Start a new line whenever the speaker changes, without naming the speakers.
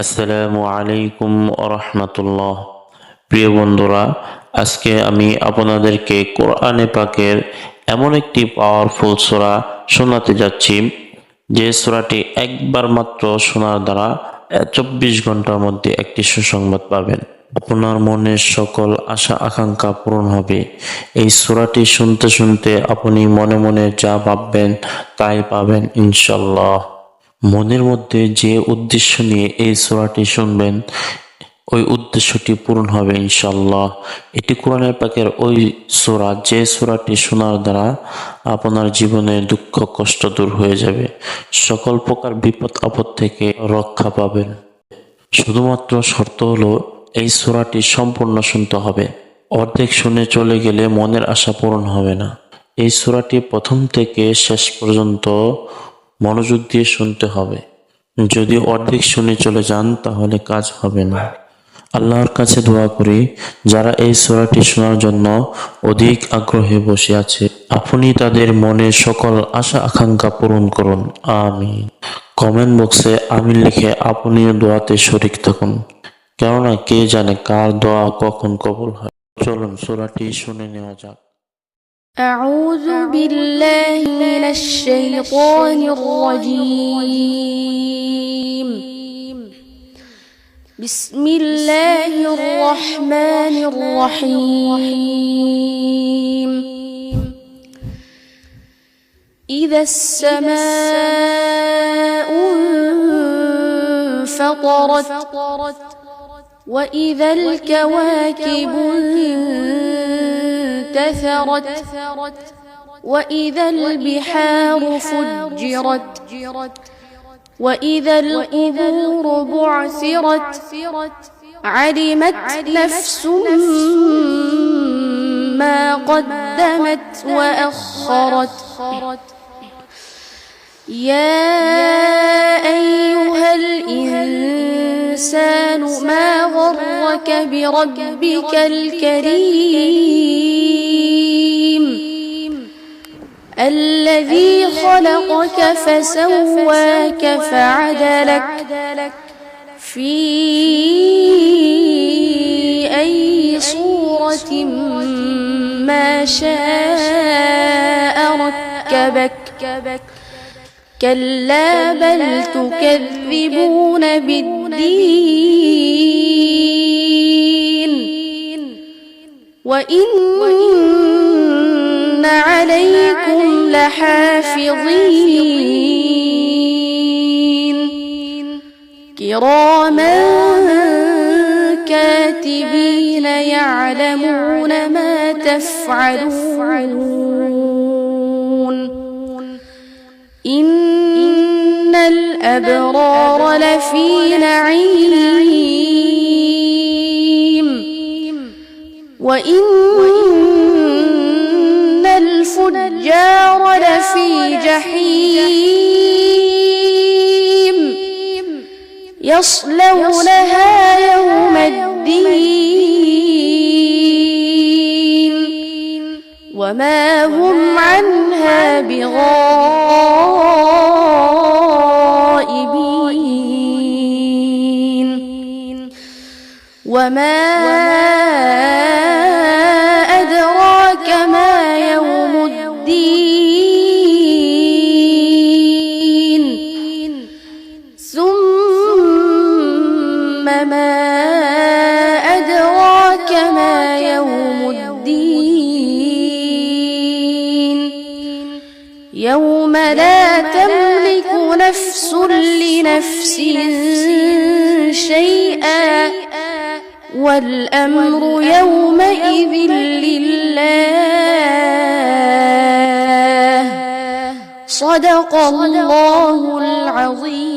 আসসালামু আলাইকুম রাহমাতুল্লাহ। প্রিয় বন্ধুরা, আজকে আমি আপনাদেরকে কোরআনে পাকের এমন একটি পাওয়ারফুল সূরা শোনাতে যাচ্ছি, যে সূরাটি একবার মাত্র শোনার দ্বারা 24 ঘন্টার মধ্যে একটি সুসংবাদ পাবেন। আপনার মনের সকল আশা আকাঙ্ক্ষা পূরণ হবে। এই সূরাটি শুনতে শুনতে আপনি মনে মনে যা ভাববেন তাই পাবেন ইনশাল্লাহ। মনের মধ্যে যে উদ্দেশ্য নিয়ে এই সূরাটি শুনবেন, ওই উদ্দেশ্যটি পূরণ হবে ইনশাল্লাহ। এটি কোরআনের পাকের ওই সূরা, যে সূরাটি শোনার দ্বারা আপনার জীবনের দুঃখ কষ্ট দূর হয়ে যাবে, সকল প্রকার বিপদ আপদ থেকে রক্ষা পাবেন। শুধুমাত্র শর্ত হলো এই সূরাটি সম্পূর্ণ শুনতে হবে। অর্ধেক শুনে চলে গেলে মনের আশা পূরণ হবে না। এই সূরাটি প্রথম থেকে শেষ পর্যন্ত মনোযোগ দিয়ে শুনতে হবে। যদি অর্ধেক শুনে চলে যান তাহলে কাজ হবে না। আল্লাহর কাছে দোয়া করি, যারা এই সূরাটি শোনার জন্য অধিক আগ্রহে বসে আছে, আপনি তাদের মনের সকল আশা আকাঙ্ক্ষা পূরণ করুন, আমিন। কমেন্ট বক্সে আমিন লিখে আপনিও দোয়াতে শরীক থাকুন, কেননা কে জানে কার দোয়া কখন কবুল হয়। চলুন সূরাটি শুনে নেওয়া যাক।
أعوذ بالله من الشيطان الرجيم. بسم الله الرحمن الرحيم. إذا السماء انفطرت وإذا الكواكب انتثرت وإذا البحار فجرت وإذا القبور بعثرت علمت نفس ما قدمت وأخرت. يا أيها الإنسان ما غرك بربك الكريم الذي خلقك فسواك فعدلك في أي صورة ما شاء ركبك. كلا بل تكذبون بالدين وإن عليكم لحافظين كراما كاتبين يعلمون ما تفعلون. إن الأبرار لفي نعيم وإن الفجار لفي جحيم يصلونها يوم الدين وما هم عنها بغائبين. وما أدراك ما يوم الدين ثم ما أدراك ما يوم الدين يوم لا تملك نفس لنفس شيئا والأمر يومئذ لله. صدق الله العظيم.